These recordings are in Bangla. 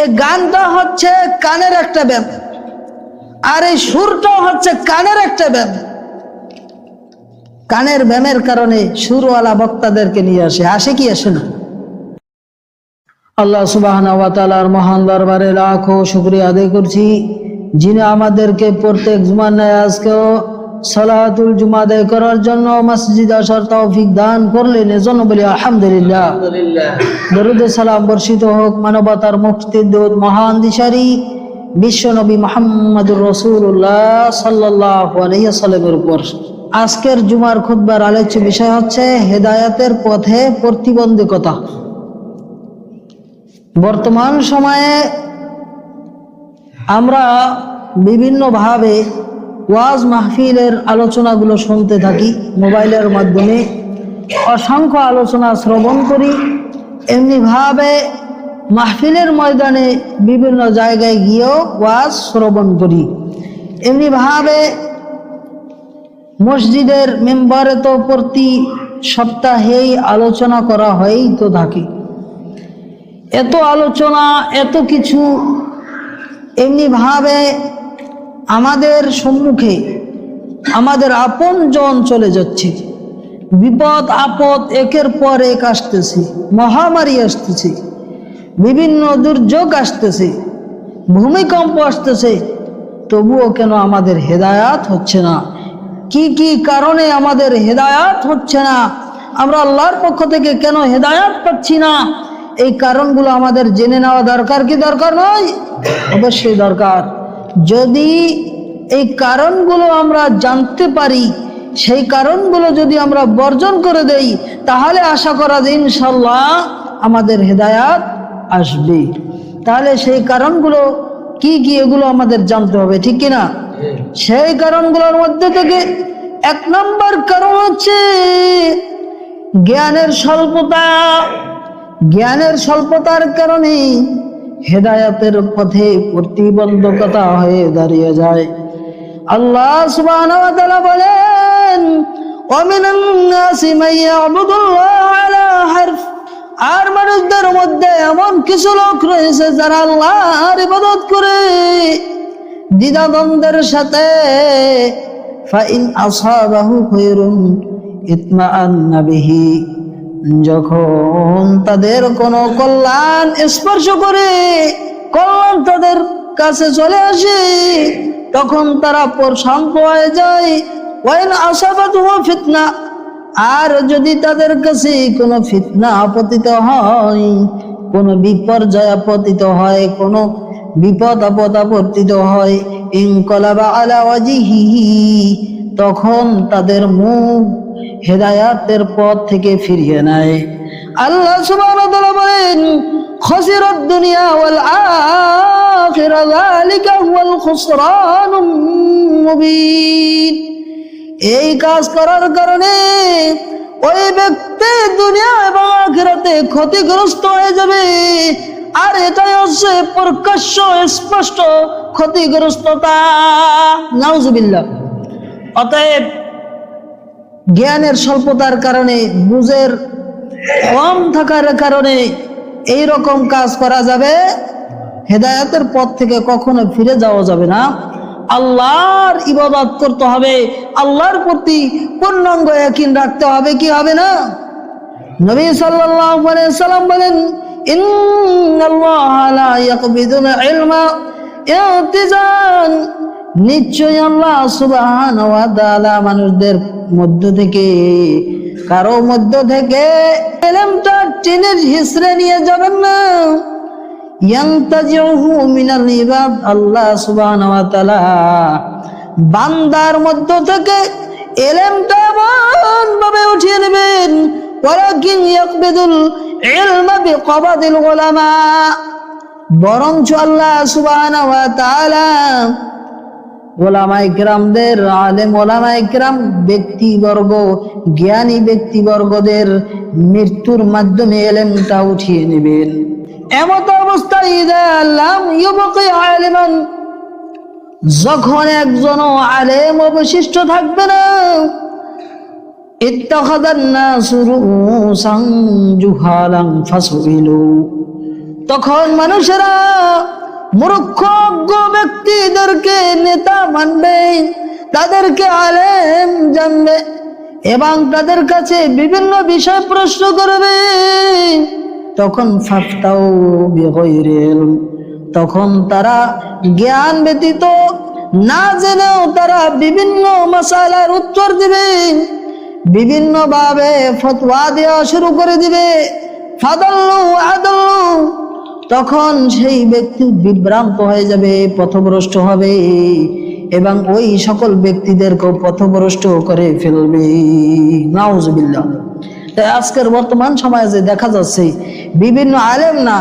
এই গানটা হচ্ছে কানের একটা ব্যায়াম, আর এই সুরটাও হচ্ছে কানের একটা ব্যায়াম। কানের ব্যায়ামের কারণে সুরওয়ালা বক্তাদেরকে নিয়ে আসে কি আসে না? আল্লাহ সুবহানাহু ওয়া তাআলার মহান দরবারে লাখো শুকরিয়া আদায় করছি, যিনি আমাদেরকে প্রত্যেক জুমার ন্যায় আজকেও সালাতুল জুমা আদায় করার জন্য মসজিদ আসার তৌফিক দান করলেন। এজন্য বলি আলহামদুলিল্লাহ। দরুদ ও সালাম বর্ষিত হোক মানবতার মুক্তির দূত মহান দিশারি বিশ্ব নবী মুহাম্মদুর রাসূলুল্লাহ সাল্লাল্লাহু আলাইহি ওয়াসাল্লামের উপর। আজকের জুমার খুতবার আলোচ্য বিষয় হচ্ছে হেদায়েতের পথে প্রতিবন্ধকতা। বর্তমান সময়ে আমরা বিভিন্নভাবে ওয়াজ মাহফিলের আলোচনাগুলো শুনতে থাকি, মোবাইলের মাধ্যমে অসংখ্য আলোচনা শ্রবণ করি। এমনিভাবে মাহফিলের ময়দানে বিভিন্ন জায়গায় গিয়েও ওয়াজ শ্রবণ করি। এমনিভাবে মসজিদের মেম্বারে তো প্রতি সপ্তাহেই আলোচনা করা হয়েই তো থাকে। এত আলোচনা, এত কিছু, এমনিভাবে আমাদের সম্মুখে আমাদের আপনজন চলে যাচ্ছে। বিপদ আপদ একের পর এক আসতেছে, মহামারী আসতেছে, বিভিন্ন দুর্যোগ আসতেছে, ভূমিকম্প আসতেছে, তবুও কেন আমাদের হেদায়াত হচ্ছে না? কি কি কারণে আমাদের হেদায়াত হচ্ছে না? আমরা আল্লাহর পক্ষ থেকে কেন হেদায়াত পাচ্ছি না? এই কারণগুলো আমাদের জেনে নেওয়া দরকার কি দরকার নয়? অবশ্যই দরকার। যদি এই কারণগুলো আমরা জানতে পারি, সেই কারণগুলো যদি আমরা বর্জন করে দেই, তাহলে আশা করা যায় ইনশাআল্লাহ আমাদের হেদায়াত আসবে। তাহলে সেই কারণগুলো কি কি এগুলো আমাদের জানতে হবে, ঠিক কিনা? সেই কারণগুলোর মধ্যে থেকে এক নম্বর কারণ হচ্ছে জ্ঞানের স্বল্পতা। জ্ঞানের স্বল্পতার কারণে হেদায়েতের পথে প্রতিবন্ধকতা হয়ে দাঁড়িয়ে যায়। আল্লাহ সুবহানাহু ওয়া তাআলা বলেন, ওয়া মিনান নাসি মান ইয়াবুদুল্লাহ আলা হারফ। আর মানুষদের মধ্যে এমন কিছু লোক রয়েছে যারা আল্লাহর ইবাদত করে দ্বিধাদ্বন্দ্বের সাথে। ফাইন আসাবাহু খায়রুন ইতমাআন্না বিহি। যখন তাদের কোনো কল্যাণ স্পর্শ করে, কল্যাণ তাদের কাছে চলে আসে, তখন তারা প্রশান্ত হয়ে যায়। ওয়াইন আসাবাতুহু ফিতনা। আর যদি তাদের কাছে কোনো ফিতনা আপতিত হয়, কোনো বিপর্যয় আপতিত হয়, কোনো বিপদ আপদ আপতিত হয়, ইনকালাবা আলা ওয়াজিহিহি। তখন তাদের মুখ হেদায়াতের পথ থেকে ফিরিয়ে নেয়। আল্লাহ সুবহানাহু ওয়া তাআলা বলেন, খাসিরাদ দুনিয়া ওয়াল আখিরা যালিকা হুয়াল খুসরানুম মুবিন। এই কাজ করার কারণে ওই ব্যক্তি দুনিয়া এবং আখিরাতে ক্ষতিগ্রস্ত হয়ে যাবে। আর এটাই হচ্ছে প্রকাশ্য স্পষ্ট ক্ষতিগ্রস্ততা। নাউজুবিল্লাহ। অতএব জ্ঞানের স্বল্পতার কারণে, বুঝের কম থাকার কারণে এই রকম কাজ করা যাবে। হেদায়েতের পথ থেকে কখনো ফিরে যাওয়া যাবে না। আল্লাহর ইবাদত করতে হবে, আল্লাহর প্রতি পূর্ণাঙ্গ ইয়াকিন রাখতে হবে। কি হবে না? নবী সাল্লাল্লাহু আলাইহি ওয়াসাল্লাম বলেন, ইন্নাল্লাহা লা ইয়াকবিদুল ইলমা ইতিজান। নিশ্চয়ই আল্লাহ সুবহানাহু ওয়া তাআলা মানুষদের মধ্য থেকে, কারো মধ্য থেকে ইলমটা টেনে হিসড়ে নিয়ে যাবেন না। ইয়ানতাজিহু মিনাল ইবাদ। আল্লাহ সুবহানাহু ওয়া তাআলা বান্দার মধ্য থেকে ইলমটা এমন ভাবে উঠিয়ে নেবেন, ওয়ালাকিন ইয়াকবিদুল ইলমা বিকবাদিল উলামা। বরঞ্চ আল্লাহ সুবহানাহু ওয়া তাআলা ওলামায়ে কেরামদের, আলেম ওলামায়ে কেরাম ব্যক্তিবর্গ, জ্ঞানী ব্যক্তিবর্গদের মৃত্যুর মাধ্যমে ইলমটা উঠিয়ে নেবেন। এমত অবস্থায় ইযা লাম ইউবকি আলিমান, যখন একজনও আলেম অবশিষ্ট থাকবে না, ইত্তাখাযান নাসু রুউসান জুহালান ফাসুইলু, তখন মানুষেরা মূর্খ অজ্ঞ ব্যক্তিদেরকে নেতা মানবে, তাদেরকে আলেম জানবে এবং তাদের কাছে বিভিন্ন বিষয় প্রশ্ন করবে। তখন ফাফতাউ বিগাইরি ইলম, তখন তারা জ্ঞান ব্যতীত না জেনেও তারা বিভিন্ন মাসালার উত্তর দিবে, বিভিন্ন ভাবে ফতোয়া দেওয়া শুরু করে দিবে। ফাদাল্লু আদাল্লু, তখন সেই ব্যক্তি বিভ্রান্ত হয়ে যাবে, পথভ্রষ্ট হবে এবং ওই সকল ব্যক্তিদেরকেও পথভ্রষ্ট করে ফেলবে। নাউজুবিল্লাহ। তাই আজকের বর্তমান সমাজে দেখা যাচ্ছে বিভিন্ন আলেম, না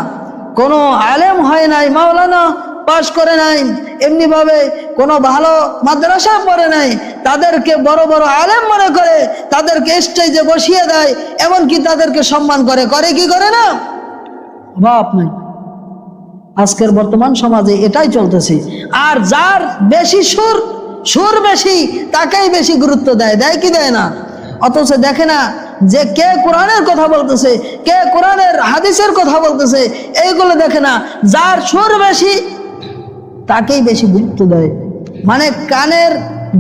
কোনো আলেম হয় নাই, মাওলানা পাশ করে নাই, এমনি ভাবে কোনো ভালো মাদ্রাসা পড়ে নাই, তাদেরকে বড় বড় আলেম মনে করে তাদেরকে স্টেজে বসিয়ে দেয়, এমনকি তাদেরকে সম্মান করে। করে কি করে না? বাপ নাই। আজকের বর্তমান সমাজে এটাই চলতেছে। আর যার বেশি সুর বেশি, তাকেই বেশি গুরুত্ব দেয়। দেয় কি দেয় না? অথচ দেখে না যে কে কোরআনের কথা বলতেছে, কে কোরআনের হাদিসের কথা বলতেছে, এইগুলো দেখে না। যার সুর বেশি তাকেই বেশি গুরুত্ব দেয়। মানে কানের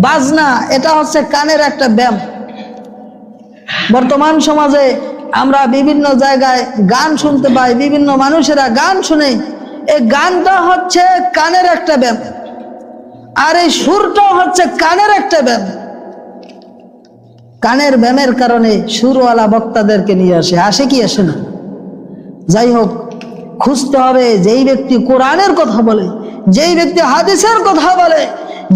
বাজনা, এটা হচ্ছে কানের একটা ব্যায়াম। বর্তমান সমাজে আমরা বিভিন্ন জায়গায় গান শুনতে পাই, বিভিন্ন মানুষেরা গান শুনে। এই গানটা হচ্ছে কানের একটা ব্যায়াম, আর এই সুরটা হচ্ছে কানের একটা ব্যায়াম। কানের ব্যায়ামের কারণে সুরওয়ালা বক্তাদেরকে নিয়ে আসে কি আসে না? যাই হোক, খুঁজতে হবে যেই ব্যক্তি কোরআনের কথা বলে, যেই ব্যক্তি হাদিসের কথা বলে,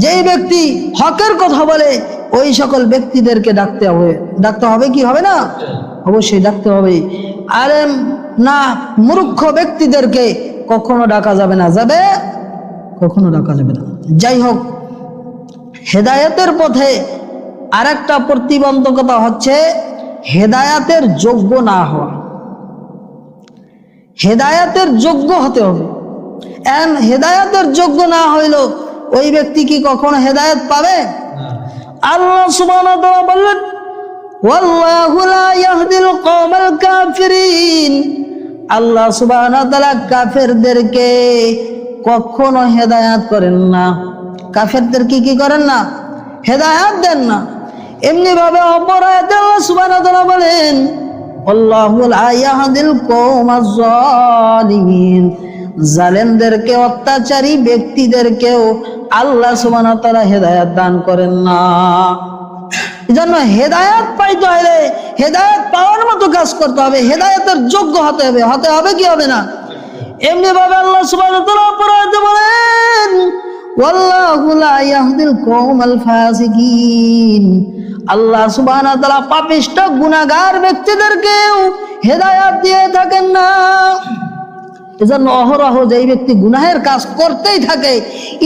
যেই ব্যক্তি হকের কথা বলে, ওই সকল ব্যক্তিদেরকে ডাকতে হবে কি হবে না? অবশ্যই ডাকতে হবে। আলেম না মূর্খ ব্যক্তিদেরকে কখনো ডাকা যাবে না, কখনো ডাকা যাবে না। যাই হোক, হেদায়েতের পথে আরেকটা প্রতিবন্ধকতা হচ্ছে হেদায়েতের যোগ্য না হওয়া। হেদায়েতের যোগ্য হতে হবে। হেদায়েতের যোগ্য না হইল ওই ব্যক্তি কি কখনো হেদায়েত পাবে? আল্লাহ সুবহানাহু ওয়া তাআলা বললেন, ওয়াল্লাহু লা ইয়াহদিল কওমাল কাফিরিন। আল্লাহ সুবহানাহু ওয়া তাআলা কাফেরদেরকে কখনো হেদায়েত করেন না। কাফেরদেরকে কি করেন না? হেদায়েত দেন না। এমনি ভাবে অপর আয়াতে আল্লাহ সুবহানাহু ওয়া তাআলা বলেন, আল্লাহু লা ইয়াহদিল কওমাজ জালিমিন। জালেমদেরকে, অত্যাচারী ব্যক্তিদেরকেও আল্লাহ সুবহানাহু ওয়া তাআলা হেদায়েত দান করেন না। এজন্য হেদায়েত পাইতে হলে হেদায়েত পাওয়ার মতো কাজ করতে হবে, হেদায়েতের যোগ্য হতে হবে কি হবে না? এমনি ভাবে আল্লাহ সুবহানাহু ওয়া তাআলা অপর আয়াতে বলেন, ওয়াল্লাহু লা ইয়াহদিল কওমাল ফাসিকিন। আল্লাহ সুবহানাহু ওয়া তাআলা পাপিষ্ঠ গুনাহগার ব্যক্তিদেরকেও হেদায়েত দিয়ে থাকেন না। এজন্য অহরহ যেই ব্যক্তি গুনাহের কাজ করতেই থাকে,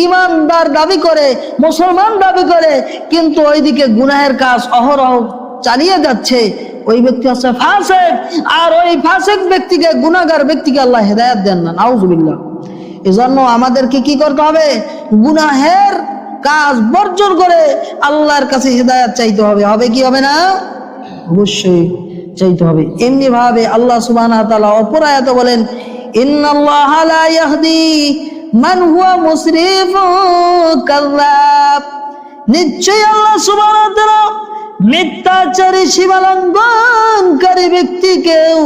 ইমানদার দাবি করে, মুসলমান দাবি করে, কিন্তু ওইদিকে গুনাহের কাজ অহরহ চালিয়ে যাচ্ছে, ওই ব্যক্তি হচ্ছে ফাসিক। আর ওই ফাসিক ব্যক্তিকে, গুনাহগার ব্যক্তিকে আল্লাহ হেদায়েত দেন না। নাউজুবিল্লাহ। এজন্য আমাদেরকে কি করতে হবে? গুনাহের কাজ বর্জন করে আল্লাহর কাছে হেদায়েত চাইতে হবে। হবে কি হবে না? অবশ্যই চাইতে হবে। এমনি ভাবে আল্লাহ সুবহানাহু ওয়া তাআলা অপর আয়াতে বলেন, ইন্নাল্লাহা লা ইয়াহদি মান হুয়া মুসরিফুন কাযাব। নিশ্চয়ই আল্লাহ সুবহানাহু ওয়া তাআলা মিথ্যাচারী, সীমালঙ্ঘনকারী ব্যক্তিকেও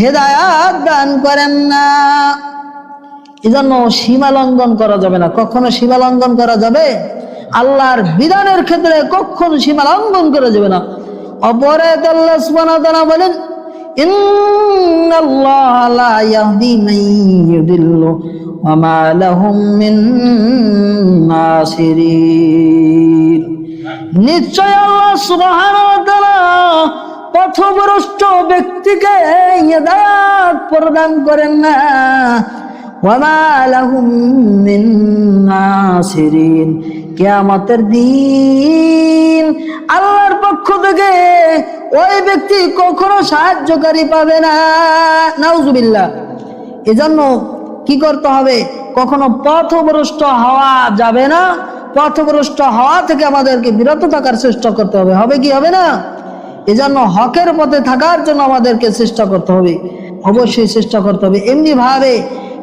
হেদায়েত দান করেন না। এজন্য সীমা লঙ্ঘন করা যাবে না। কখনো সীমা লঙ্ঘন করা যাবে? আল্লাহর বিধানের ক্ষেত্রে কখনো সীমা লঙ্ঘন করা যাবে না। অপরাধ আল্লাহ সুবহানাহু ওয়া তাআলা বলেন, ইন্নাল্লাহা লা ইয়াহদি মান ইউদিল্লু ওয়া মা লাহুম মিন নাসিরিন। নিশ্চয় আল্লাহ সুবহানাহু ওয়া তাআলা পথভ্রষ্ট ব্যক্তিকে হিদায়াত প্রদান করেন না। ওয়ামা লাহুম মিন নাসিরিন। কিয়ামতের দিন আল্লাহর পক্ষ থেকে ওই ব্যক্তি কখনো সাহায্যকারী পাবে না। নাউজুবিল্লাহ। এজন্য কি করতে হবে? কখনো পথভ্রষ্ট হওয়া যাবে না। পথভ্রষ্ট হওয়া থেকে আমাদেরকে বিরত থাকার চেষ্টা করতে হবে। হবে কি হবে না? এজন্য হকের পথে থাকার জন্য আমাদেরকে চেষ্টা করতে হবে। অবশ্যই চেষ্টা করতে হবে। এমনি ভাবে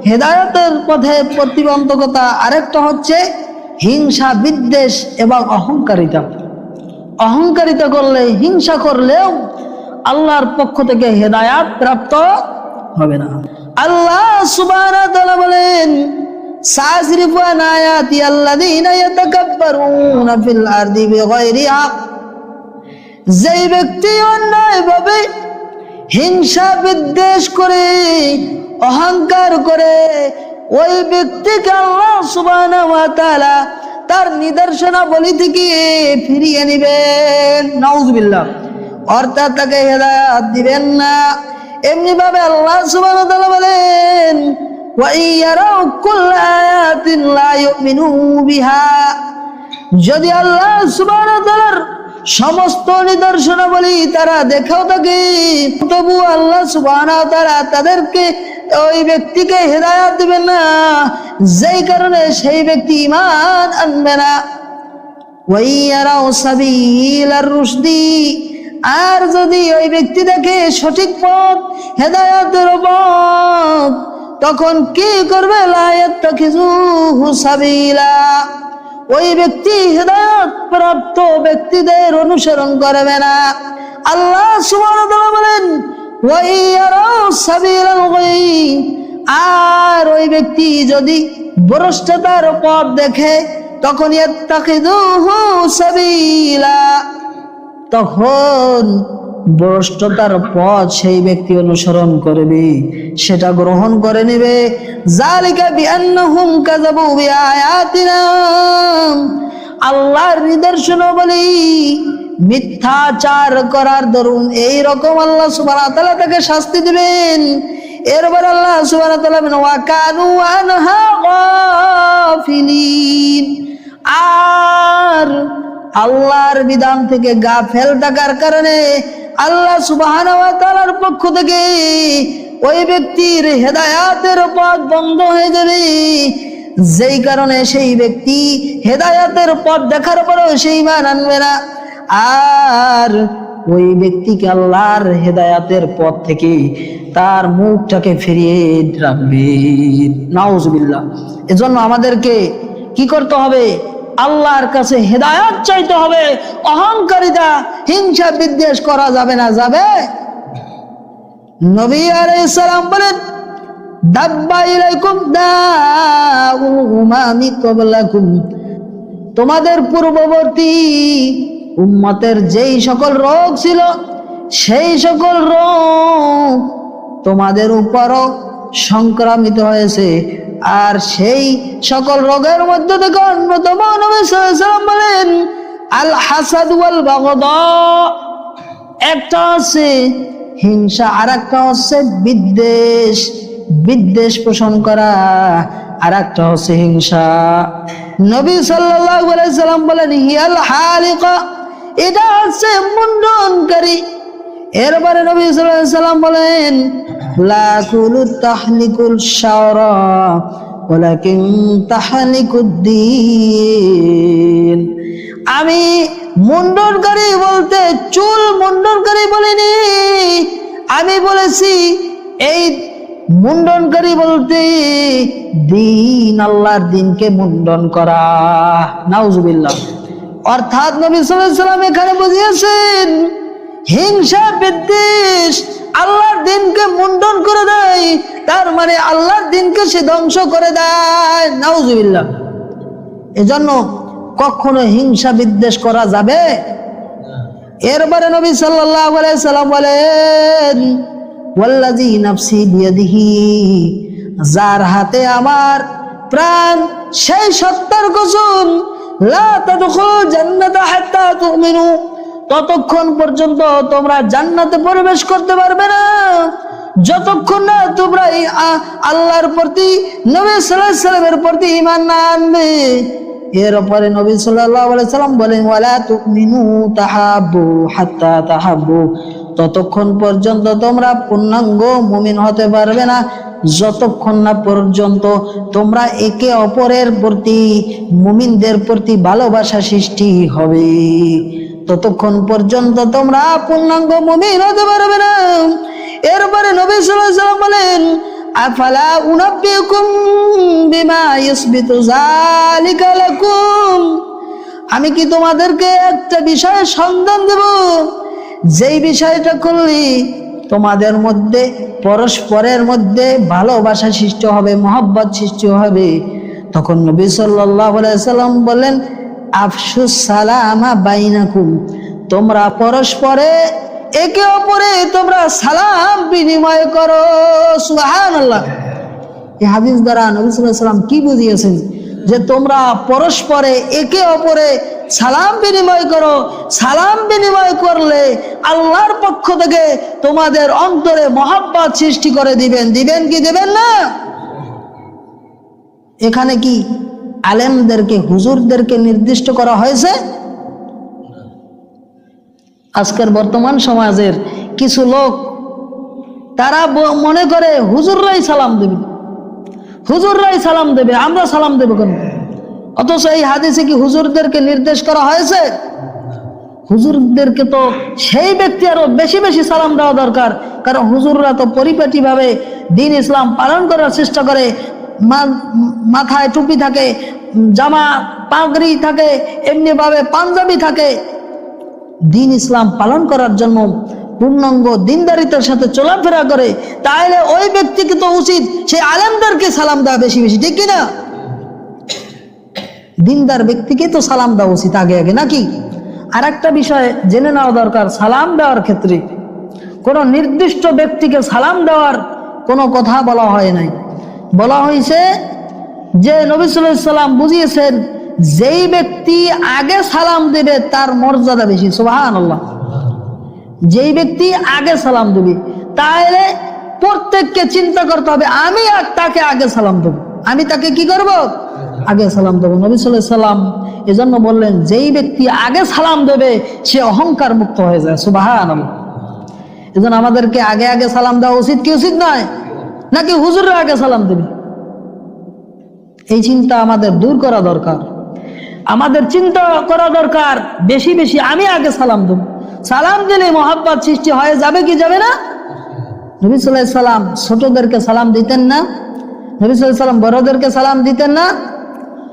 হেদায়েতের পথে প্রতিবন্ধকতা আরেকটা হচ্ছে হিংসা, বিদ্বেষ এবং অহংকারিতা। অহংকারিতা করলে, হিংসা করলেও আল্লাহর পক্ষ থেকে হেদায়াত প্রাপ্ত হবে না। আল্লাহ সুবহানাহু ওয়া তাআলা বলেন, সাযরিফু আন আয়াতি আল্লাযীনা ইয়াতাকাব্বারুনা ফিল আরদি বিগাইরি হক। যেই ব্যক্তি অন্যায়ভাবে হিংসা, বিদ্বেষ করে, অহংকার করে, ওই ব্যক্তিকে আল্লাহ সুবহানাহু ওয়া তাআলা তার নিদর্শনাবলী থেকে ফিরিয়ে নেবেন। নাউযুবিল্লাহ। অর্থাৎ তাকে হেদায়েত দিবেন না। এমনি ভাবে আল্লাহ সুবহানাহু ওয়া তাআলা বলেন, ওয়া ইয়ারাউ কুল্লা আয়াতিন লা ইউমিনু বিহা। যদি আল্লাহ সুবহানাহু ওয়া তাআলার সমস্ত নিদর্শনাবলী তারা দেখেও থাকে, তবু আল্লাহ সুবহানাহু ওয়া তাআলা তাদেরকে, ওই ব্যক্তিকে হেদায়েত দিবেন না, যেই কারণে সেই ব্যক্তি ঈমান আনবে না। ওয়া ইয়ারাউ সাবিলার রুশদি। আর যদি ওই ব্যক্তি দেখে সঠিক পথ, হেদায়েতের পথ, তখন কি করবে? লা ইয়াত্তাখিযুহু সাবিলা। ওই ব্যক্তি হেদায়েত প্রাপ্ত ব্যক্তিদের অনুসরণ করবে না। আল্লাহ সুবহানাহু ওয়া তাআলা বলেন, ওয়া ইয়ারাউ সাবিলাল গাই। আর ওই ব্যক্তি যদি ভ্রষ্টতার পথ দেখে, তখন ইয়াত্তাখিযুহু সাবিলা, তখন ভ্রষ্টতার পথ সেই ব্যক্তি অনুসরণ করবে, সেটা গ্রহণ করে নেবে। যালিকা বিআন্নাহুম কাযাবু বিআয়াতিনা। আল্লাহর নিদর্শনাবলী মিথ্যাচার করার দরুন এই রকম আল্লাহ সুবহানাহু ওয়া তাআলা তাকে শাস্তি দিবেন। এরপর আল্লাহ সুবহানাহু ওয়া তাআলা বলেন, ওয়া কানু আনহা গাফিলিন। আর আল্লাহর বিধান থেকে গাফেল থাকার কারণে আল্লাহ সুবহানাহু ওয়া তাআলার পক্ষ থেকে ওই ব্যক্তির হেদায়েতের পথ বন্ধ হয়ে যাবে, যেই কারণে সেই ব্যক্তি হেদায়েতের পথ দেখার পরেও সেই ঈমান আনবে না। আর ওই ব্যক্তিকে আল্লাহর হেদায়েতের পথ থেকে তার মুখটাকে ফিরিয়ে রাখবে। নাউযুবিল্লাহ। এজন্য আমাদেরকে কি করতে হবে? আল্লাহর কাছে হেদায়েত চাইতে হবে। অহংকারিতা, হিংসা, বিদ্বেষ করা যাবে না। যাবে? নবী আলাইহিস সালাম বলেন, দাব্বা ইলাইকুম দাউল উমামি ক্বাবলাকুম। তোমাদের পূর্ববর্তী উম্মতের যেই সকল রোগ ছিল, সেই সকল রোগ তোমাদের উপরও সংক্রামিত হয়েছে। আর সেই সকল রোগের মধ্যে থেকে অন্যতম নবী সাল্লাল্লাহু আলাইহি ওয়াসাল্লাম বলেন, আল হাসাদ ওয়াল বাগদা। একটা হচ্ছে হিংসা, আর একটা হচ্ছে বিদ্বেষ, বিদ্বেষ পোষণ করা, আর একটা হচ্ছে হিংসা। নবী সাল্লাল্লাহু আলাইহি ওয়াসাল্লাম বলেন, হিয়াল হালিকা। এটা হচ্ছে মুন্ডনকারী। এরপরে নবী সাল্লাল্লাহু আলাইহি ওয়াসাল্লাম বলেন, লা কুলু তাহলিকুল শাওরা ওয়ালাকিন তাহলিকুদ্দিন। আমি মুন্ডনকারী বলতে চুল মুন্ডনকারী বলিনি, আমি বলেছি এই মুন্ডনকারী বলতে দিন, আল্লাহর দিনকে মুন্ডন করা। নাউযুবিল্লাহ। অর্থাৎ নবী সাল্লাল্লাহু আলাইহি ওয়াসাল্লাম এখানে বুঝিয়েছেন, হিংসা, বিদ্বেষ আল্লাহর দিনকে মুন্ডন করে দেয়, তার মানে আল্লাহর দিনকে সে ধ্বংস করে দেয়। নাউযুবিল্লাহ। এজন্য কখনো হিংসা, বিদ্বেষ করা যাবে? এরপরে নবী সাল্লাল্লাহু আলাইহি ওয়াসাল্লাম বলেন, ওয়াল্লাযী নাফসি বিয়াদিহি। যার হাতে আমার প্রাণ, সেই সত্তার কসম, লা তাদখুলুল জান্নাতা হাত্তা তুমিনু। ততক্ষণ পর্যন্ত তোমরা জান্নাতে প্রবেশ করতে পারবে না, যতক্ষণ না তোমরা আল্লাহর প্রতি, নবী সাল্লাল্লাহু আলাইহি ওয়াসাল্লামের প্রতি ঈমান না আনবে। এরপরে নবী সাল্লাল্লাহু আলাইহি ওয়াসাল্লাম বলেন, ওয়ালা তুমিনু তাহাব্বু হাত্তা তাহাব্বু। ততক্ষণ পর্যন্ত তোমরা পূর্ণাঙ্গ মুমিন হতে পারবে না, যতক্ষণ না পর্যন্ত তোমরা একে অপরের প্রতি, মুমিনদের প্রতি ভালোবাসা সৃষ্টি হবে, ততক্ষণ পর্যন্ত তোমরা পূর্ণাঙ্গ মুমিন হতে পারবে না। এরপরে নবী সাল্লাল্লাহু আলাইহি ওয়াসাল্লাম বলেন, আফালা উনাব্বিউকুম বিমা ইসবিতু যালিকা লাকুম, আমি কি তোমাদেরকে একটা বিষয়ের সন্ধান দেব, যেই বিষয়টা করলে তোমাদের মধ্যে পরস্পরের মধ্যে ভালোবাসা সৃষ্টি হবে, মহব্বত সৃষ্টি হবে। তখন নবী সাল্লাল্লাহু আলাইহি ওয়াসাল্লাম বললেন, আফশুস সালামা বাইনাকুম, তোমরা পরস্পরে একে অপরে তোমরা সালাম বিনিময় করো। সুবহানাল্লাহ। এই হাদিস দ্বারা নবী সাল্লাল্লাহু আলাইহি ওয়াসাল্লাম কি বুঝিয়েছেন, যে তোমরা পরস্পরে একে অপরে সালাম বিনিময় করো। সালাম বিনিময় করলে আল্লাহর পক্ষ থেকে তোমাদের অন্তরে মহব্বত সৃষ্টি করে দিবেন। দিবেন কি দেবেন না? এখানে কি আলেমদেরকে, হুজুরদেরকে নির্দিষ্ট করা হয়েছে? আজকের বর্তমান সমাজের কিছু লোক তারা মনে করে হুজুররাই সালাম দেবে, হুজুররাই সালাম দেবে, আমরা সালাম দেব কেন? অথচ এই হাদিসে কি হুজুরদেরকে নির্দেশ করা হয়েছে? হুজুরদেরকে তো সেই ব্যক্তি আরো বেশি বেশি সালাম দেওয়া দরকার, কারণ হুজুররা তো পরিপাটিভাবে দ্বীন ইসলাম পালন করার চেষ্টা করে। মাথায় টুপি থাকে, জামা পাগড়ি থাকে, এমনি ভাবে পাঞ্জাবি থাকে। দ্বীন ইসলাম পালন করার জন্য পূর্ণাঙ্গ দিনদারিতার সাথে চলাফেরা করে, তাহলে ওই ব্যক্তিকে তো উচিত সেই আলেমদেরকে সালাম দেওয়া বেশি বেশি, ঠিক কিনা? দিনদার ব্যক্তিকে তো সালাম দেওয়া উচিত আগে আগে, নাকি? আর একটা বিষয় জেনে নেওয়া দরকার, সালাম দেওয়ার ক্ষেত্রে কোনো নির্দিষ্ট ব্যক্তিকে সালাম দেওয়ার কোনো কথা বলা হয় নাই। বলা হয়েছে যে নবী সাল্লাল্লাহু আলাইহি ওয়াসাল্লাম বুঝিয়েছেন, যেই ব্যক্তি আগে সালাম দেবে তার মর্যাদা বেশি। সুবহানাল্লাহ। যেই ব্যক্তি আগে সালাম দেবে, তাহলে প্রত্যেককে চিন্তা করতে হবে, আমি আর তাকে আগে সালাম দেব, আমি তাকে কি করব? আগে সালাম দেব। নবী সাল্লাল্লাহু আলাইহি ওয়াসাল্লাম এজন্য বললেন, যেই ব্যক্তি আগে সালাম দেবে সে অহংকার মুক্ত হয়ে যায়। সুবহানাল্লাহ। এজন্য আমাদেরকে আগে আগে সালাম দেওয়া উচিত কি উচিত নয়? নাকি হুজুররা আগে সালাম দেবে? এই চিন্তা আমাদের দূর করা দরকার। আমাদের চিন্তা করা দরকার বেশি বেশি আমি আগে সালাম দেব। সালাম দিলে মহব্বত সৃষ্টি হয়ে যাবে কি যাবে না? নবী সাল্লাল্লাহু আলাইহি ওয়াসাল্লাম ছোটদেরকে সালাম দিতেন না? নবী সাল্লাল্লাহু আলাইহি ওয়াসাল্লাম বড়দেরকে সালাম দিতেন না?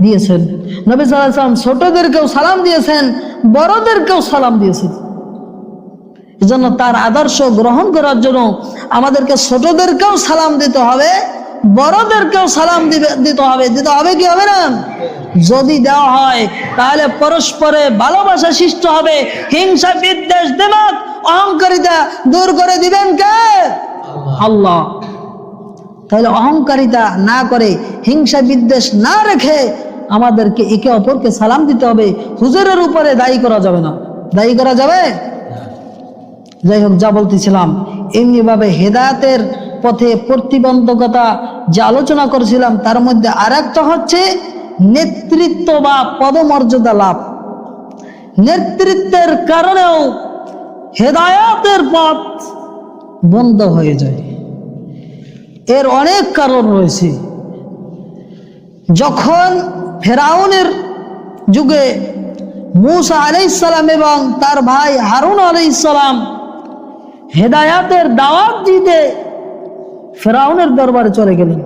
দিয়েছেন। নবী সাল্লাল্লাহু আলাইহি ওয়াসাল্লাম ছোটদেরকেও সালাম দিয়েছেন, বড়দেরকেও সালাম দিয়েছেন। এজন্য তার আদর্শ গ্রহণ করার জন্য আমাদেরকে ছোটদেরকেও সালাম দিতে হবে, বড়দেরকেও সালাম দিতে হবে। দিতে হবে কি হবে না? যদি দেওয়া হয় তাহলে পরস্পরে ভালোবাসা সৃষ্টি হবে, হিংসা বিদ্বেষ দেমাগ অহংকারিতা দূর করে দিবেন কে? আল্লাহ। তাহলে অহংকারিতা না করে, হিংসা বিদ্বেষ না রেখে আমাদেরকে একে অপরকে সালাম দিতে হবে। হুজুরের উপরে দায়ী করা যাবে না। দায়ী করা যাবে? যাই হোক, যা বলতেছিলাম, এমনি ভাবে হেদায়েতের পথে প্রতিবন্ধকতা যে আলোচনা করেছিলাম, তার মধ্যে আর একটা হচ্ছে নেতৃত্ব বা পদমর্যাদা লাভ। নেতৃত্বের কারণেও হেদায়েতের পথ বন্ধ হয়ে যায়। এর অনেক কারণ রয়েছে। যখন ফেরাউনের যুগে মূসা আলাইহিস সালাম এবং তার ভাই হারুন আলাইহিস সালাম হেদায়েতের দাওয়াত দিতে ফেরাউনের দরবারে চলে গেলেন,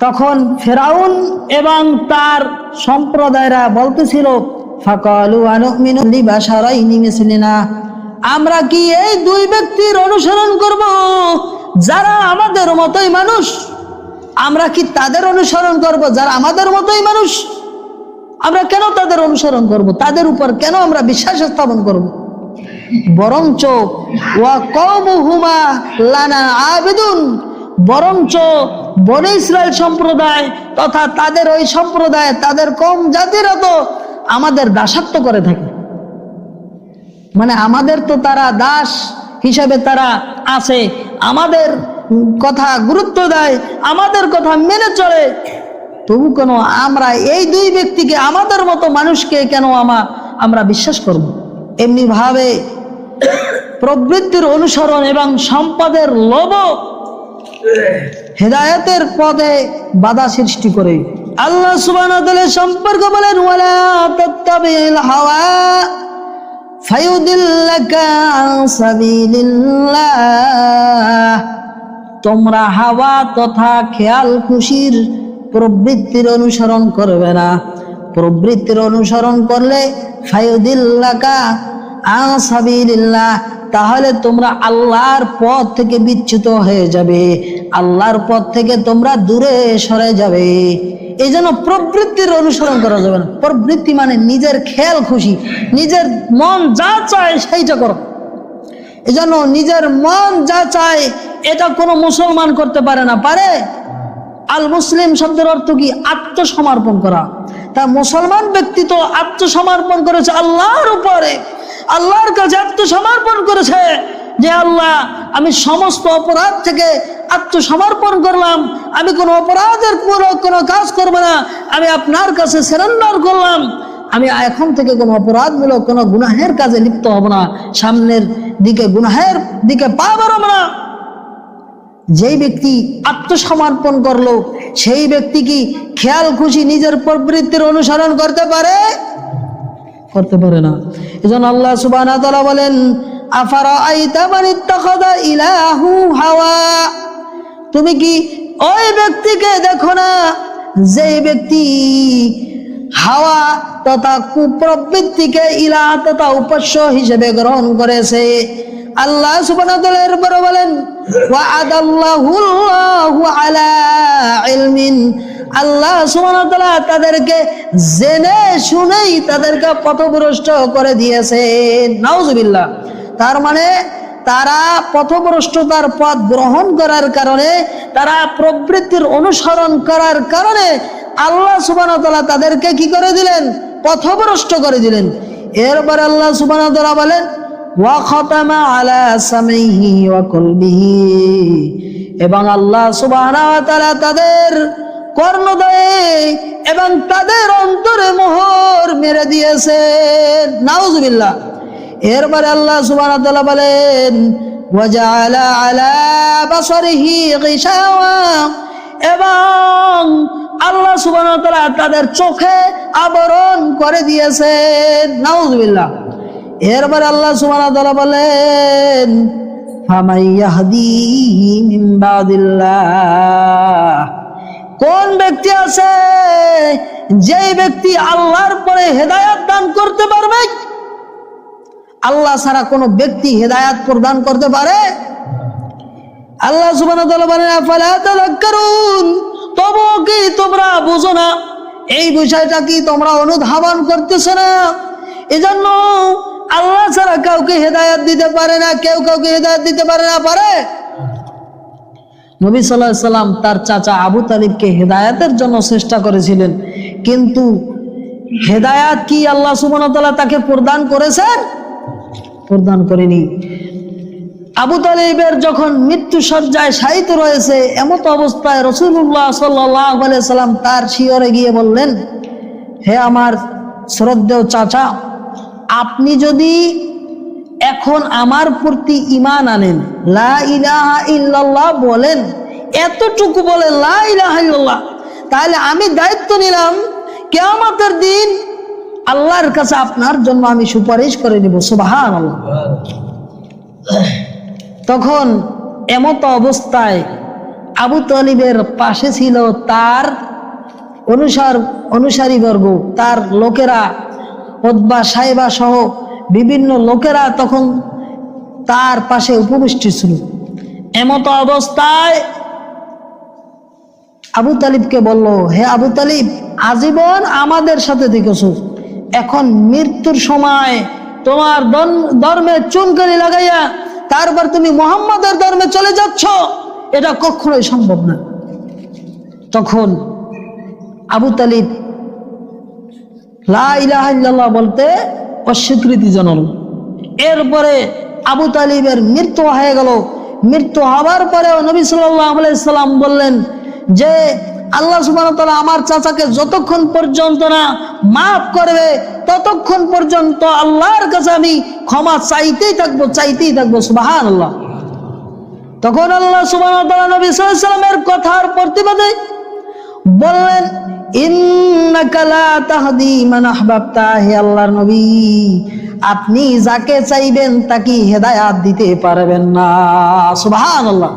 তখন ফেরাউন এবং তার সম্প্রদায়রা বলতেছিল, ফাকালু আনুমিনু লিবাশারাইনি মিসলিনা, আমরা কি এই দুই ব্যক্তির অনুসরণ করব যারা আমাদের মতোই মানুষ? আমরা কি তাদের অনুসরণ করব যারা আমাদের মতোই মানুষ? আমরা কেন তাদের অনুসরণ করব? তাদের উপর কেন আমরা বিশ্বাস স্থাপন করব? বরঞ্চ ওয়া কওমুহুমা লানা আবিদুন, বরঞ্চ বনি ইসরাইল সম্প্রদায় তথা তাদের ওই সম্প্রদায়, তাদের কম জাতিরা তো আমাদের দাসত্ব করে থাকে। মানে আমাদের তো তারা দাস হিসাবে তারা আছে, আমাদের কথা গুরুত্ব দেয়, আমাদের কথা মেনে চলে। তবু কেন আমরা এই দুই ব্যক্তিকে, আমাদের মতো মানুষকে কেন আমরা বিশ্বাস করব? এমনি ভাবে প্রবৃত্তির অনুসরণ এবং সম্পদের লোভ হেদায়েতের পথে বাধা সৃষ্টি করে। আল্লাহ সুবহানাহু ওয়া তাআলা সম্পর্কে বলেন, ওয়ালা তাত্তাবিল হাওয়া ফায়ুদিল্লাকা আন সাবিলিল্লাহ, তোমরা হাওয়া তথা খেয়াল খুশির প্রবৃত্তির অনুসরণ করবে না। প্রবৃত্তির অনুসরণ করলে ফায়ুদিল্লাকা আন সাবিলিল্লাহ, তাহলে তোমরা আল্লাহর পথ থেকে বিচ্যুত হয়ে যাবে, আল্লাহর পথ থেকে তোমরা দূরে সরে যাবে। এই জন্য প্রবৃত্তির অনুসরণ করা যাবে না। প্রবৃত্তি মানে নিজের খেয়াল খুশি, নিজের মন যা চায় সেইটা করো। এই জন্য নিজের মন যা চায় এটা কোনো মুসলমান করতে পারে না। পারে? আল মুসলিম শব্দের অর্থ কি? আত্মসমর্পণ করা। তা মুসলমান ব্যক্তি তো আত্মসমর্পণ করেছে আল্লাহর উপরে, আল্লাহর কাছে আত্মসমর্পণ করেছে যে আল্লাহ, আমি সমস্ত অপরাধ থেকে আত্মসমর্পণ করলাম, আমি কোনো অপরাধের কোনো কাজ করবো না, আমি আপনার কাছে সারেন্ডার করলাম, আমি এখন থেকে কোনো অপরাধমূলক কোনো গুনাহের কাজে লিপ্ত হব না, সামনের দিকে গুনাহের দিকে পা বাড়াবো না। যেই ব্যক্তি আত্মসমর্পণ করলো সেই ব্যক্তি কি খেয়াল খুশি নিজের প্রবৃত্তির অনুসরণ করতে পারে? করতে পারে না। এজন্য আল্লাহ সুবহানাহু ওয়া তাআলা বলেন, আফারাআইতা মান ইত্তাখাযা ইলাহু হাওয়া, তুমি কি ওই ব্যক্তিকে দেখো না যেই ব্যক্তি হাওয়া তথা কুপ্রবৃত্তিকে ইলাহ তথা উপাস্য হিসেবে গ্রহণ করেছে। আল্লাহ সুবহানাহু ওয়া তাআলা এরপরে বলেন, ওয়া'আদাল্লাহুল্লাহু আলা ইলমিন, আল্লাহ সুবহানাহু ওয়া তাআলা তাদেরকে জেনে শুনেই তাদেরকে পথভ্রষ্ট করে দিয়েছেন। নাউজুবিল্লাহ। তার মানে তারা পথভ্রষ্টতার পথ গ্রহণ করার কারণে, তারা প্রবৃত্তির অনুসরণ করার কারণে আল্লাহ সুবহানাহু ওয়া তাআলা তাদেরকে কি করে দিলেন? পথভ্রষ্ট করে দিলেন। এরপর আল্লাহ সুবহানাহু ওয়া তাআলা বলেন, ওয়া খাতামা আলা সামিহি ওয়া কলবিহি, এবং আল্লাহ সুবহানাহু ওয়া তাআলা তাদের কর্ণদ্বয়ে এবং তাদের অন্তরে মোহর মেরে দিয়েছেন। নাউজুবিল্লাহ। এরপরে আল্লাহ সুবহানাহু ওয়া তাআলা বলেন, ওয়া জাআলা আলা বাসারিহি গিশাওয়া, এবং আল্লাহ সুবহানাহু ওয়া তাআলা তাদের চোখে আবরণ করে দিয়েছেন। নাউজুবিল্লাহ। এরপরে আল্লাহ সুবহানাহু ওয়া তাআলা বলেন, ফামাই ইয়াহদিহি মিন বাদিল্লাহ, কোন ব্যক্তি আছে যেই ব্যক্তি আল্লাহর পরে হেদায়েত দান করতে পারবে? আল্লাহ ছাড়া কোন ব্যক্তি হেদায়েত প্রদান করতে পারে? আল্লাহ সুবহানাহু ওয়া তাআলা বলেন, আফালা তাযাক্কারুন, তবুও কি তোমরা বুঝো না? এই বিষয়টা কি তোমরা অনুধাবন করতেছ না? এজন্য আল্লাহ ছাড়া কাউকে হেদায়েত দিতে পারে না, কেউ কাউকে হেদায়েত দিতে পারে না। পারে? নবী সাল্লাল্লাহু আলাইহি সাল্লাম তার চাচা আবু তালিবকে হেদায়েতের জন্য চেষ্টা করেছিলেন, কিন্তু হেদায়েত কি আল্লাহ সুবহানাহু ওয়া তাআলা তাকে প্রদান করেছেন? প্রদান করেনি। আবু তালিবের যখন মৃত্যু শয্যায় শায়িত রয়েছে, এমত অবস্থায় রাসূলুল্লাহ সাল্লাল্লাহু আলাইহি সাল্লাম তার শিয়রে গিয়ে বললেন, হে আমার শ্রদ্ধেয় চাচা, আপনি যদি এখন আমার প্রতি ঈমান আনেন, লা ইলাহা ইল্লাল্লাহ বলেন, এতটুকু বলেন লা ইলাহা ইল্লাল্লাহ, তাহলে আমি দায়িত্ব নিলাম কিয়ামতের দিন আল্লাহর কাছে আপনার জন্য আমি সুপারিশ করে নিব। সুবহানাল্লাহ। তখন এমত অবস্থায় আবু তালিবের পাশে ছিল তার অনুসারীবর্গ, তার লোকেরা, উতবা সাইবা সহ বিভিন্ন লোকেরা তখন তার পাশে উপবিষ্ট ছিল। এমত অবস্থায় আবু তালিবকে বলল, হে আবু তালিব, আজীবন আমাদের সাথে থেকেছো, এখন মৃত্যুর সময় তোমার ধর্মে চুনকালি লাগাইয়া তারপর তুমি মুহাম্মাদের ধর্মে চলে যাচ্ছ, এটা কখনোই সম্ভব না। তখন আবু তালিব লা ইলাহা ইল্লাল্লাহ বলতে অস্বীকৃতি জানালো। এরপরে আবু তালিবের মৃত্যু হয়ে গেল। মৃত্যু হওয়ার পরেও নবী সাল্লাল্লাহু আলাইহি সাল্লাম বললেন যে আল্লাহ সুবহানাহু ওয়া তাআলা আমার চাচাকে যতক্ষণ পর্যন্ত না মাফ করবে ততক্ষণ পর্যন্ত আল্লাহর কাছে আমি ক্ষমা চাইতেই থাকবো। সুবহানাল্লাহ। তখন আল্লাহ সুবহানাহু ওয়া তাআলা নবী সাল্লাল্লাহু আলাইহি সাল্লামের কথার প্রতিবাদে বললেন, ইন্নাকা লা তাহদি মান আহবাবতা, হে আল্লাহর নবী, আপনি যাকে চাইবেন তাকে হেদায়াত দিতে পারবেন না। সুবহানাল্লাহ।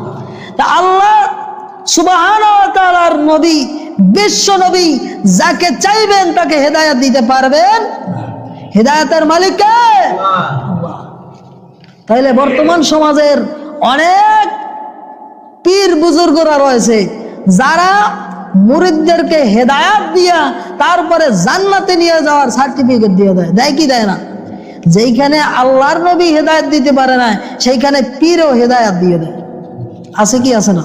তা আল্লাহ সুবহানাহু ওয়া তাআলার নবী, বিশ্ব নবী, যাকে চাইবেন তাকে হেদায়াত দিতে পারবেন। হেদায়াতের মালিক কে? আল্লাহ। তাইলে বর্তমান সমাজের অনেক পীর বুজুর্গরা রয়েছে যারা মুরিদদেরকে হেদায়াত দিয়া তারপরে জান্নাতে নিয়ে যাওয়ার সার্টিফিকেট দিয়ে দেয়। দেয় কি দেয় না? যেইখানে আল্লাহর নবী হেদায়াত দিতে পারে না সেইখানে পীরও হেদায়াত দিয়ে দেয়। আছে কি আছে না?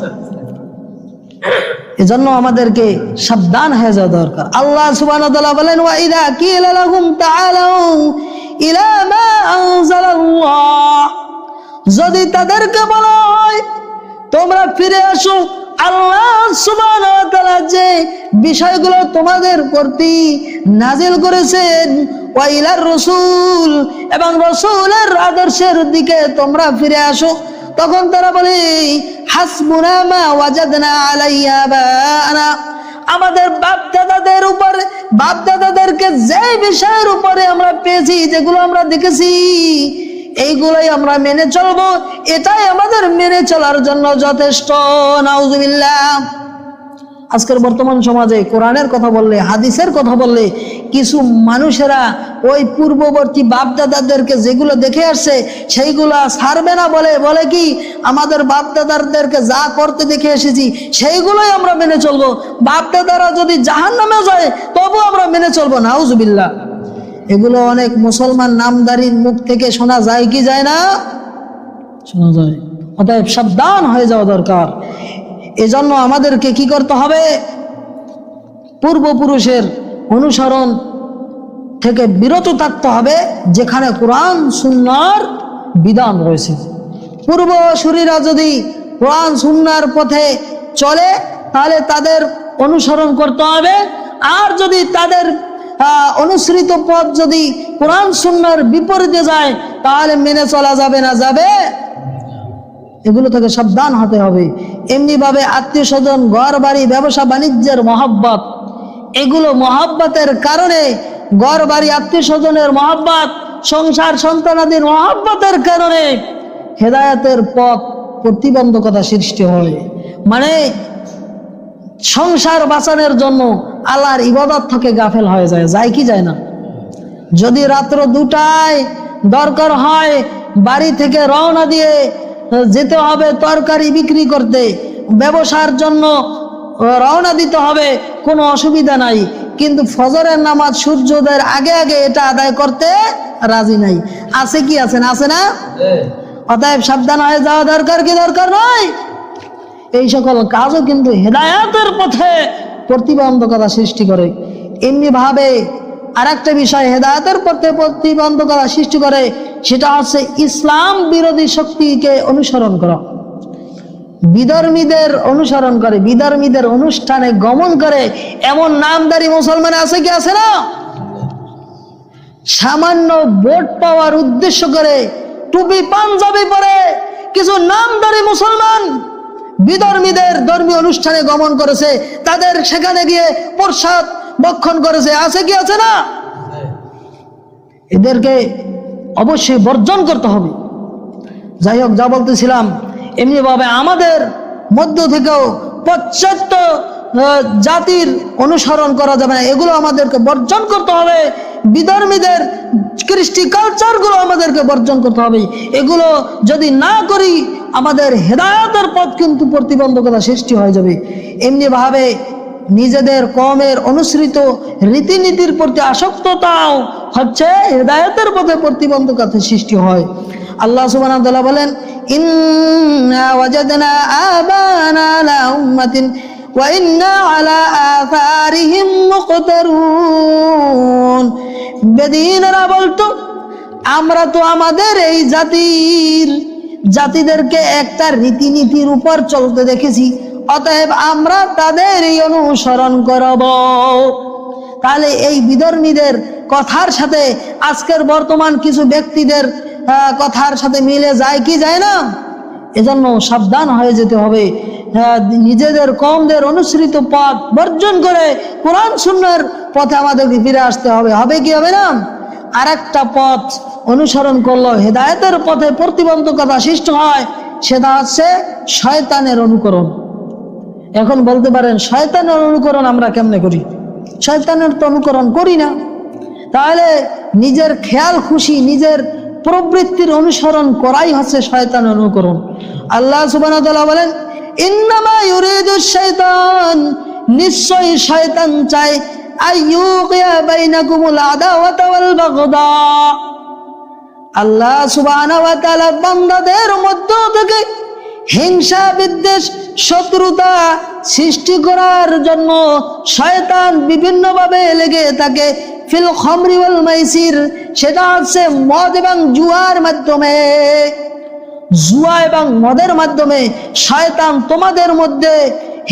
এজন্য আমাদেরকে সাবধান হয়ে যাওয়া দরকার। আল্লাহ সুবহানাহু ওয়া তাআলা বলেন, ওয়া ইযা কিলা লাহুম তাআলাউ ইলা মা আনজালাল্লাহ, যদি তাদেরকে বলা হয় তোমরা ফিরে আসো আল্লাহ সুবহানাহু ওয়া তাআলা যে বিষয়গুলো তোমাদের প্রতি নাজিল করেছেন, ওয়া ইলার রাসূল, এবং রাসূলের আদর্শের দিকে তোমরা ফিরে আসো, তখন তারা বলে হাসবুনা মা ওয়াজাদনা আলাইহি আবানা, আমাদের বাপ-দাদাদের উপর, বাপ-দাদাদেরকে যে বিষয়ের উপরে আমরা পেয়েছি, যেগুলো আমরা দেখেছি, এইগুলাই আমরা মেনে চলবো, এটাই আমাদের মেনে চলার জন্য যথেষ্ট। নাউজুবিল্লাহ। আজকের বর্তমান সমাজে কোরআনের কথা বললে, হাদিসের কথা বললে কিছু মানুষেরা ওই পূর্ববর্তী বাপদাদাদেরকে যেগুলো দেখে আসছে সেইগুলা ছাড়বে না, বলে কি আমাদের বাপদাদাদেরকে যা করতে দেখে এসেছি সেইগুলোই আমরা মেনে চলবো, বাপদাদারা যদি জাহান্নামে যায় তবু আমরা মেনে চলবো। নাউজুবিল্লাহ। এগুলো অনেক মুসলমান নামদারির মুখ থেকে শোনা যায় কি যায় না? শোনা যায়। অতএব সাবধান হয়ে যাওয়া দরকার। এজন্য আমাদেরকে কি করতে হবে? পূর্বপুরুষের অনুসরণ থেকে বিরত থাকতে হবে, যেখানে কোরআন সুন্নাহর বিধান রয়েছে। পূর্বসূরীরা যদি কোরআন সুন্নাহর পথে চলে তাহলে তাদের অনুসরণ করতে হবে, আর যদি তাদের অনুসৃত পথ যদি কোরআন সুন্নাহর বিপরীতে যায় তাহলে মেনে চলা যাবে না? যাবে। এগুলো থেকে সাবধান হতে হবে। এমনি ভাবে আত্মীয় স্বজন, ঘর বাড়ি, ব্যবসা বাণিজ্যের মহব্বত, এগুলো মহব্বতের কারণে, ঘর বাড়ি, আত্মীয় স্বজনের মহব্বত, সংসার সন্তানাদির মহব্বতের কারণে হেদায়েতের পথ প্রতিবন্ধকতা সৃষ্টি হয়। মানে সংসার বাঁচানোর জন্য আল্লাহর ইবাদত থেকে গাফেল হয়ে যায়। যায় কি যায় না? যদি রাত্র 2টায় দরকার হয় বাড়ি থেকে রওনা দিয়ে যেতে হবে তরকারি বিক্রি করতে, ব্যবসার জন্য রওনা দিতে হবে, কোনো অসুবিধা নাই, কিন্তু ফজরের নামাজ সূর্যোদয়ের আগে আগে এটা আদায় করতে রাজি নাই। আছে কি আছে না? আছে না? অতএব সাবধান হয়ে যাওয়া দরকার কি দরকার নয়? এই সকল কাজও কিন্তু হেদায়েতের পথে প্রতিবন্ধকতা সৃষ্টি করে। এমনি ভাবে আরেকটা বিষয় হেদায়েতের পথে প্রতিবন্ধকতা সৃষ্টি করে, সেটা হচ্ছে ইসলাম বিরোধী শক্তিকে অনুসরণ করা। বিধর্মীদের অনুসরণ করে, বিধর্মীদের অনুষ্ঠানে গমন করে এমন নামদারি মুসলমান আছে কি আছে না? সামান্য ভোট পাওয়ার উদ্দেশ্য করে টুপি পাঞ্জাবি পরে কিছু নামদারি মুসলমান বিধর্মীদের ধর্মীয় অনুষ্ঠানে গমন করেছে, তাদের সেখানে গিয়ে প্রসাদ ভক্ষণ করেছে। আছে কি আছে না? এদেরকে অবশ্যই বর্জন করতে হবে। যাই হোক, যা বলতেছিলাম, এমনি ভাবে আমাদের মধ্য থেকেও পাশ্চাত্য জাতির অনুসরণ করা যাবে না, এগুলো আমাদেরকে বর্জন করতে হবে। বিধর্মীদের কৃষ্টি কালচারগুলো আমাদেরকে বর্জন করতে হবে। এগুলো যদি না করি আমাদের হেদায়েতের পথ কিন্তু প্রতিবন্ধকতা সৃষ্টি হয়ে যাবে। এমনি ভাবে নিজেদের কওমের অনুসৃত রীতিনীতির প্রতি আসক্ততাও হচ্ছে হেদায়েতের পথে প্রতিবন্ধকতা সৃষ্টি হয়। আল্লাহ সুবহানাহু ওয়া তাআলা বলেন, ইন্না ওয়াজাদনা আবানা আলা উম্মাতিন ওয়া ইন্না আলা আথারিহিম মুকতারুন। বেদীনরা বলতো, আমরা তো আমাদের এই জাতিদেরকে একটা রীতিনীতির উপর চলতে দেখেছি, অতএব আমরা তাদের এই অনুসরণ করব। তাহলে এই বিধর্মীদের কথার সাথে আজকের বর্তমান কিছু ব্যক্তিদের কথার সাথে মিলে যায় কি যায় না? এজন্য সাবধান হয়ে যেতে হবে। নিজেদের কওমদের অনুসৃত পথ বর্জন করে কোরআন সুন্নাহর পথে আমাদেরকে ফিরে আসতে হবে। হবে কি হবে না? আরেকটা পথ অনুসরণ করলো, হেদায়েতের পথে প্রতিবন্ধকতা সৃষ্টি হয়, সেটা হচ্ছে শয়তানের অনুকরণ। এখন বলতে পারেন শয়তানের অনুকরণ আমরা কেমনে করি? শয়তানের তো অনুকরণ করি না। তাহলে নিজের খেয়াল খুশি, নিজের প্রবৃত্তির অনুসরণ করাই হচ্ছে শয়তানের অনুকরণ। আল্লাহ সুবহানাহু ওয়া তাআলা বলেন, ইন্নামা ইউরিদুশ শাইতান, নিশ্চয়ই শয়তান চায়, আইয়ুকিয়া বাইনাকুমুল আদাওয়াতা ওয়াল বাগদা, আল্লাহ সুবহানাহু ওয়া তাআলা বান্দাদের মধ্য থেকে হিংসা, বিদ্বেষ, শত্রুতা সৃষ্টি করার জন্য শয়তান বিভিন্নভাবে লেগে থাকে। ফিল খামরি ওয়াল মাইসির, সেটা হচ্ছে মদ এবং জুয়ার মাধ্যমে। জুয়া এবং মদের মাধ্যমে শয়তান তোমাদের মধ্যে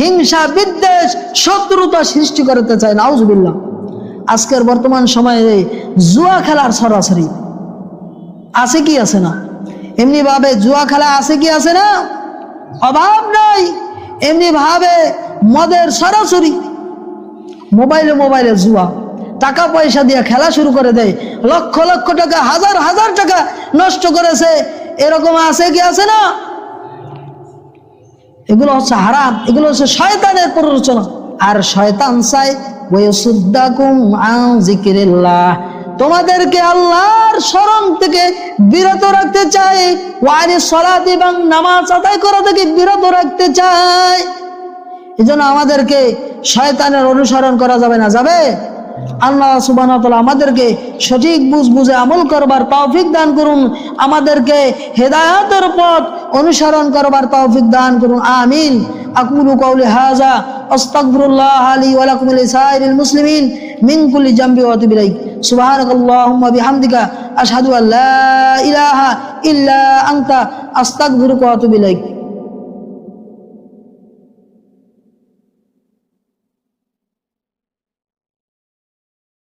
হিংসা, বিদ্বেষ, শত্রুতা সৃষ্টি করতে চায়। নাউজুবিল্লাহ। আজকের বর্তমান সময়ে জুয়া খেলার সরাসরি আছে কি আছে না? এমনি ভাবে জুয়া খেলা আছে কি আছে না? অভাব নাই। এমনি ভাবে মদের সরাসরি মোবাইলে জুয়া, টাকা পয়সা দিয়ে খেলা শুরু করে দেয়, লক্ষ লক্ষ টাকা, হাজার হাজার টাকা নষ্ট করেছে। এরকম আছে কি আছে না? এগুলো হচ্ছে হারাম, এগুলো হচ্ছে শয়তানের প্ররোচনা। আর শয়তান চায় ওয়াসুদ্দাকুম আন যিকরিল্লাহ, তোমাদেরকে আল্লাহর স্মরণ থেকে বিরত রাখতে চায়, ওয়ানিস সালাত, এবং নামাজ আদায় করা থেকে বিরত রাখতে চায়। এজন্য আমাদেরকে শয়তানের অনুসরণ করা যাবে না। যাবে? আল্লাহ সুবহানাহু ওয়া তাআলা আমাদেরকে সঠিক বুঝে আমল করবার তৌফিক দান করুন, আমাদেরকে হেদায়েতের পথ অনুসরণ করবার তৌফিক দান করুন। আমিন। আকুলু কওলি হাযা আস্তাগফিরুল্লাহ লি ওয়া লাকুম লিসাইরিল মুসলিমিন মিন কুল্লি যামবি ওয়া আতুবু ইলাইক। সুবহানাকাল্লাহুম্মা বিহামদিকা আশহাদু আল লা ইলাহা ইল্লা আনতা আস্তাগফিরুকা ওয়া আতুবু ইলাইক।